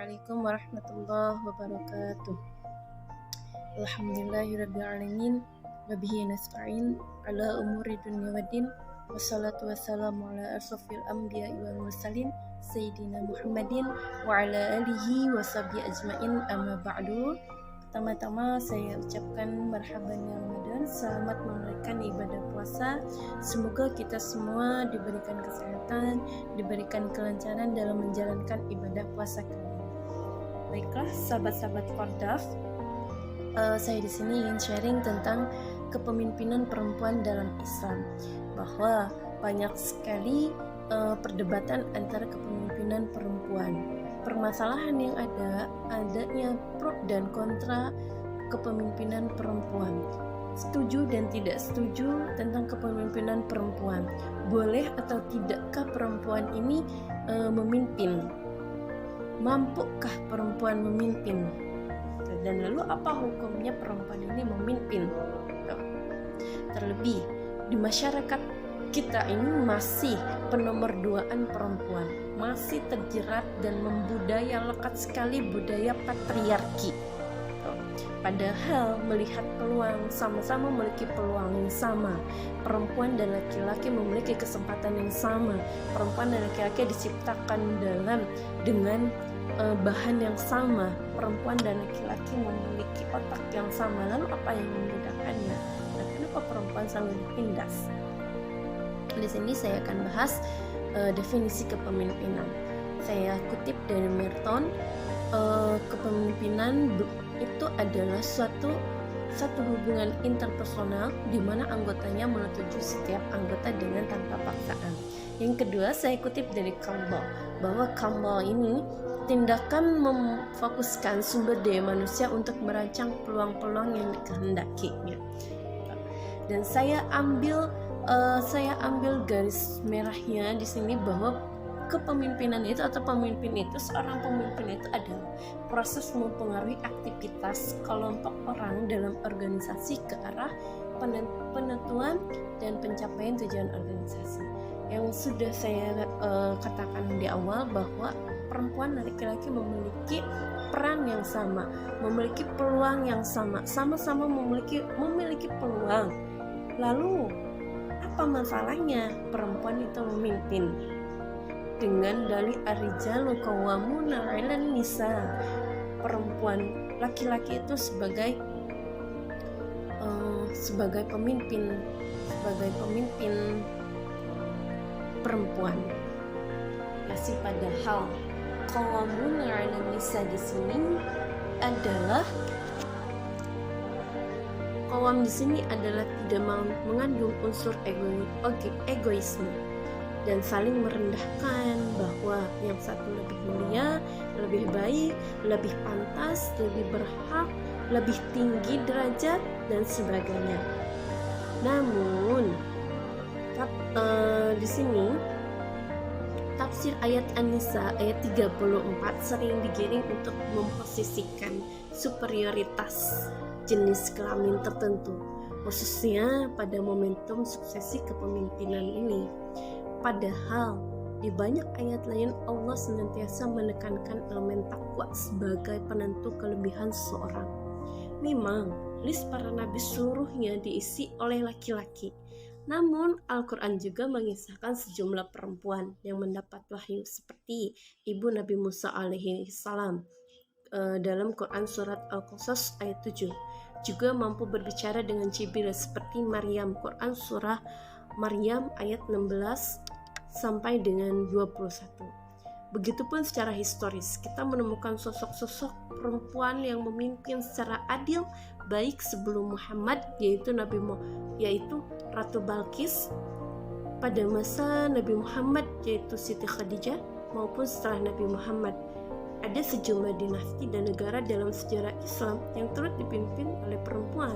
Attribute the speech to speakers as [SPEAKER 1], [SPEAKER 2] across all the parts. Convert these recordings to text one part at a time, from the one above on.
[SPEAKER 1] Assalamualaikum warahmatullahi wabarakatuh. Alhamdulillahirrabbilalamin. Wabihi nasta'in ala umuri dunya waddin. Wassalatu wassalamu ala asrofil anbiya wal mursalin Sayyidina Muhammadin wa ala alihi wa sahbihi ajmain, amma ba'du. Pertama-tama saya ucapkan marhaban ya Ramadan, selamat menunaikan ibadah puasa. Semoga kita semua diberikan kesehatan, diberikan kelancaran dalam menjalankan ibadah puasa kali ini. Baiklah sahabat-sahabat Qardaf, saya di sini ingin sharing tentang kepemimpinan perempuan dalam Islam, bahwa banyak sekali perdebatan antara kepemimpinan perempuan. Permasalahan yang adanya pro dan kontra kepemimpinan perempuan, setuju dan tidak setuju tentang kepemimpinan perempuan. Boleh atau tidakkah perempuan ini memimpin? Mampukah perempuan memimpin? Dan lalu apa hukumnya perempuan ini memimpin? Terlebih di masyarakat kita ini masih penomorduaan perempuan, masih terjerat dan membudaya lekat sekali budaya patriarki. Padahal melihat peluang, sama-sama memiliki peluang yang sama. Perempuan dan laki-laki memiliki kesempatan yang sama. Perempuan dan laki-laki diciptakan dengan bahan yang sama. Perempuan dan laki-laki memiliki otak yang sama. Lalu apa yang membedakannya? Nah, kenapa perempuan selalu ditindas? Di sini saya akan bahas definisi kepemimpinan. Saya kutip dari Merton, kepemimpinan itu adalah suatu hubungan interpersonal di mana anggotanya menyetujui setiap anggota dengan tanpa paksaan. Yang kedua, saya kutip dari Campbell, bahwa Campbell ini tindakan memfokuskan sumber daya manusia untuk merancang peluang-peluang yang dikehendakinya. Dan saya ambil garis merahnya di sini bahwa kepemimpinan itu atau seorang pemimpin itu adalah proses mempengaruhi aktivitas kelompok orang dalam organisasi ke arah penentuan dan pencapaian tujuan organisasi. Yang sudah saya katakan di awal bahwa perempuan dan laki-laki memiliki peran yang sama, memiliki peluang yang sama, sama-sama memiliki peluang. Lalu apa masalahnya perempuan itu memimpin? Dengan dalih ar-rijalu qawwamuna 'alan nisa, perempuan, laki-laki itu sebagai pemimpin perempuan. Masih padahal qawwamuna 'alan nisa di sini adalah Qawam di sini adalah tidak mengandung unsur egoisme dan saling merendahkan, bahwa yang satu lebih mulia, lebih baik, lebih pantas, lebih berhak, lebih tinggi derajat dan sebagainya. Namun di sini tafsir ayat An-Nisa ayat 34 sering digiring untuk memposisikan superioritas jenis kelamin tertentu, khususnya pada momentum suksesi kepemimpinan ini. Padahal di banyak ayat lain Allah senantiasa menekankan elemen takwa sebagai penentu kelebihan seseorang. Memang list para nabi seluruhnya diisi oleh laki-laki, namun Al-Quran juga mengisahkan sejumlah perempuan yang mendapat wahyu seperti ibu Nabi Musa alaihi salam dalam Quran surat Al-Qasas ayat 7, juga mampu berbicara dengan Jibril seperti Maryam, Quran surah Maryam ayat 16 sampai dengan 21. Begitupun secara historis, kita menemukan sosok-sosok perempuan yang memimpin secara adil baik sebelum Muhammad, yaitu Ratu Balkis, pada masa Nabi Muhammad yaitu Siti Khadijah, maupun setelah Nabi Muhammad. Ada sejumlah dinasti dan negara dalam sejarah Islam yang turut dipimpin oleh perempuan.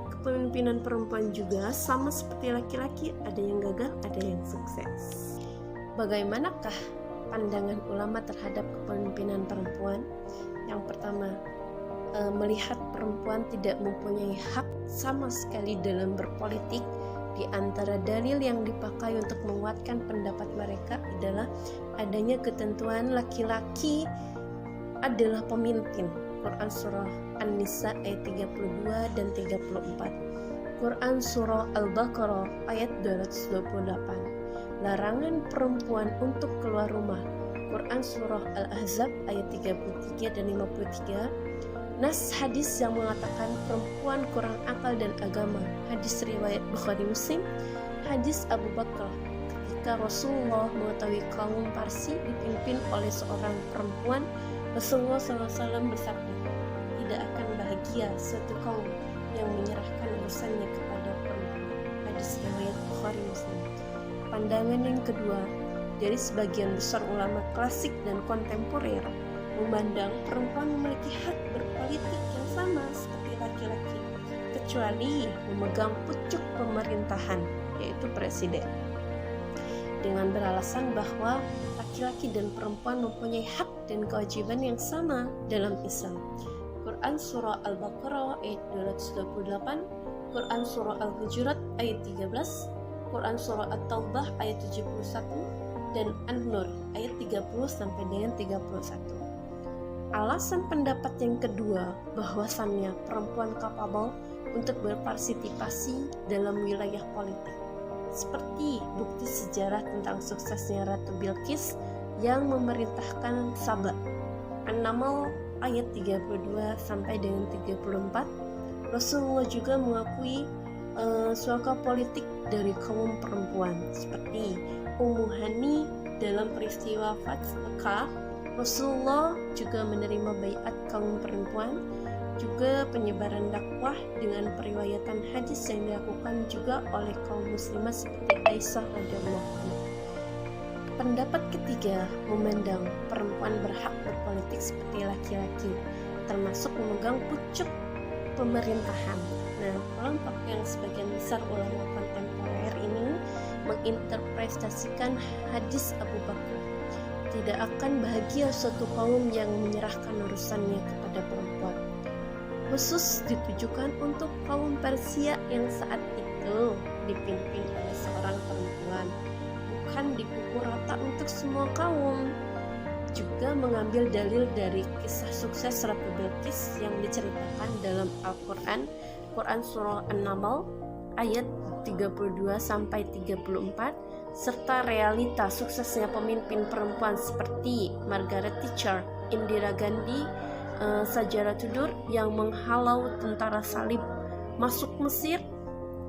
[SPEAKER 1] Kepemimpinan perempuan juga sama seperti laki-laki, ada yang gagal, ada yang sukses. Bagaimanakah pandangan ulama terhadap kepemimpinan perempuan? Yang pertama, melihat perempuan tidak mempunyai hak sama sekali dalam berpolitik. Di antara dalil yang dipakai untuk menguatkan pendapat mereka adalah adanya ketentuan laki-laki adalah pemimpin. Quran surah An-Nisa ayat 32 dan 34. Quran surah Al-Baqarah ayat 228. Larangan perempuan untuk keluar rumah. Quran surah Al-Ahzab ayat 33 dan 53. Nas hadis yang mengatakan perempuan kurang akal dan agama. Hadis riwayat Bukhari Muslim. Hadis Abu Bakar ketika Rasulullah mengetahui kaum Parsi dipimpin oleh seorang perempuan, Rasulullah SAW bersabda, tidak akan bahagia suatu kaum yang menyerahkan urusannya kepada perempuan. Hadis riwayat Bukhari Muslim. Pandangan yang kedua, dari sebagian besar ulama klasik dan kontemporer, memandang perempuan memiliki hak berpolitik yang sama seperti laki-laki, kecuali memegang pucuk pemerintahan, yaitu presiden, dengan beralasan bahwa laki-laki dan perempuan mempunyai hak dan kewajiban yang sama dalam Islam. Quran surah Al-Baqarah ayat 228, Quran surah Al-Hujurat ayat 13, Quran surah At-Taubah ayat 71, dan An-Nur ayat 30 sampai dengan 31. Alasan pendapat yang kedua, bahwasannya perempuan kapabel untuk berpartisipasi dalam wilayah politik, seperti bukti sejarah tentang suksesnya Ratu Bilqis yang memerintahkan Saba. An-Naml ayat 32 sampai dengan 34. Rasulullah juga mengakui suaka politik dari kaum perempuan, seperti Ummu Hani dalam peristiwa Fath Makkah. Rasulullah juga menerima baiat kaum perempuan, juga penyebaran dakwah dengan periwayatan hadis yang dilakukan juga oleh kaum muslimah seperti Aisyah radhiyallahu anha. Pendapat ketiga memandang perempuan berhak berpolitik seperti laki-laki, termasuk memegang pucuk pemerintahan. Nah, kelompok yang sebagian besar ulama kontemporer ini menginterpretasikan hadis Abu Bakar, tidak akan bahagia suatu kaum yang menyerahkan urusannya kepada perempuan, khusus ditujukan untuk kaum Persia yang saat itu dipimpin oleh seorang perempuan, bukan dipukul rata untuk semua kaum. Juga mengambil dalil dari kisah sukses Ratu Bilqis yang diceritakan dalam Al-Quran, Quran surah An-Naml ayat 32 sampai 34, serta realita suksesnya pemimpin perempuan seperti Margaret Thatcher, Indira Gandhi, Sajara Tudur yang menghalau tentara salib masuk Mesir,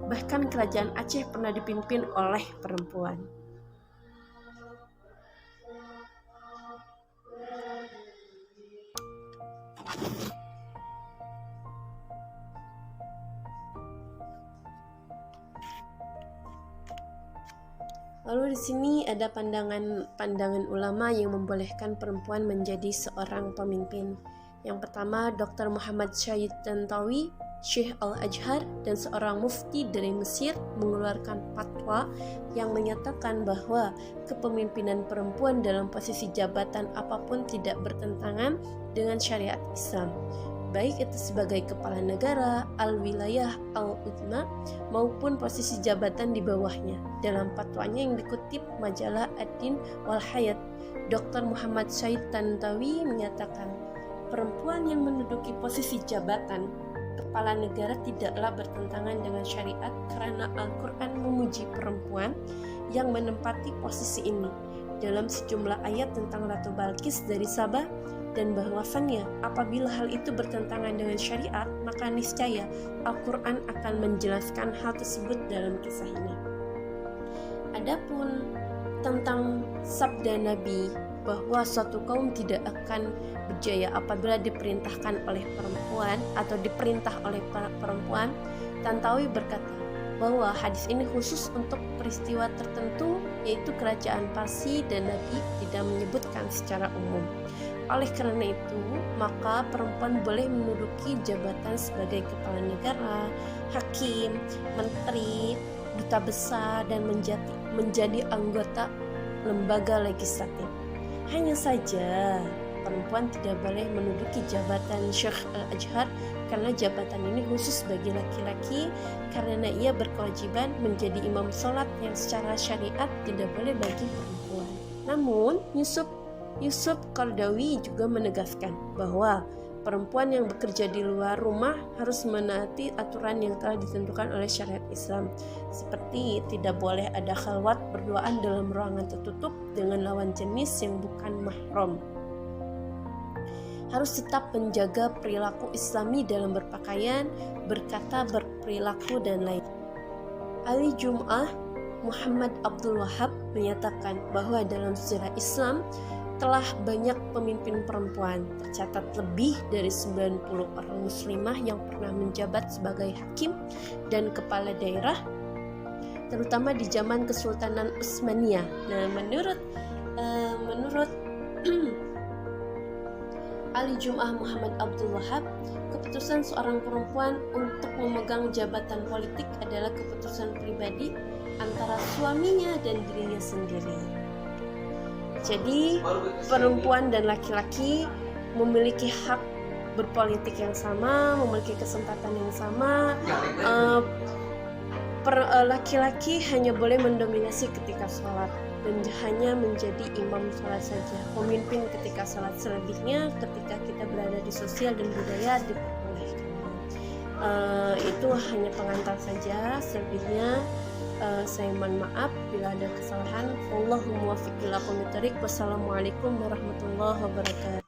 [SPEAKER 1] bahkan kerajaan Aceh pernah dipimpin oleh perempuan. Lalu di sini ada pandangan ulama yang membolehkan perempuan menjadi seorang pemimpin. Yang pertama, Dr. Muhammad Syahid Tantawi, Syekh Al-Azhar, dan seorang mufti dari Mesir mengeluarkan fatwa yang menyatakan bahwa kepemimpinan perempuan dalam posisi jabatan apapun tidak bertentangan dengan syariat Islam, baik itu sebagai kepala negara, al-wilayah, al-uzma, maupun posisi jabatan di bawahnya. Dalam fatwanya yang dikutip majalah Ad-Din wal Hayat, Dr. Muhammad Syahid Tantawi menyatakan, perempuan yang menduduki posisi jabatan kepala negara tidaklah bertentangan dengan syariat karena Al-Quran memuji perempuan yang menempati posisi ini dalam sejumlah ayat tentang Ratu Bilqis dari Sabah, dan bahwasannya apabila hal itu bertentangan dengan syariat, maka niscaya Al-Quran akan menjelaskan hal tersebut dalam kisah ini. Adapun tentang sabda Nabi bahwa suatu kaum tidak akan berjaya apabila diperintahkan oleh perempuan atau diperintah oleh perempuan, Tantawi berkata bahwa hadis ini khusus untuk peristiwa tertentu, yaitu kerajaan Parsi, dan Nabi tidak menyebutkan secara umum. Oleh karena itu, maka perempuan boleh menduduki jabatan sebagai kepala negara, hakim, menteri, duta besar, dan menjadi anggota lembaga legislatif. Hanya saja, perempuan tidak boleh menduduki jabatan Syekh Al-Azhar karena jabatan ini khusus bagi laki-laki, karena ia berkewajiban menjadi imam sholat yang secara syariat tidak boleh bagi perempuan. Namun, Yusuf Yusuf Qaradawi juga menegaskan bahwa perempuan yang bekerja di luar rumah harus menaati aturan yang telah ditentukan oleh syariat Islam, seperti tidak boleh ada khalwat berduaan dalam ruangan tertutup dengan lawan jenis yang bukan mahram. Harus tetap menjaga perilaku Islami dalam berpakaian, berkata, berperilaku, dan lain. Ali Jum'ah Muhammad Abdul Wahab menyatakan bahwa dalam sejarah Islam telah banyak pemimpin perempuan, tercatat lebih dari 90 orang muslimah yang pernah menjabat sebagai hakim dan kepala daerah, terutama di zaman Kesultanan Utsmaniyah. Nah, menurut Ali Jum'ah Muhammad Abdul Wahab, keputusan seorang perempuan untuk memegang jabatan politik adalah keputusan pribadi antara suaminya dan dirinya sendiri. Jadi perempuan dan laki-laki memiliki hak berpolitik yang sama, memiliki kesempatan yang sama. Laki-laki hanya boleh mendominasi ketika sholat dan hanya menjadi imam sholat saja, pemimpin ketika sholat. Selebihnya ketika kita berada di sosial dan budaya diperbolehkan. Itu hanya pengantar saja. Selebihnya saya mohon maaf bila ada kesalahan. Wallahul muwaffiq ila aqwamit thoriq. Wassalamualaikum warahmatullahi wabarakatuh.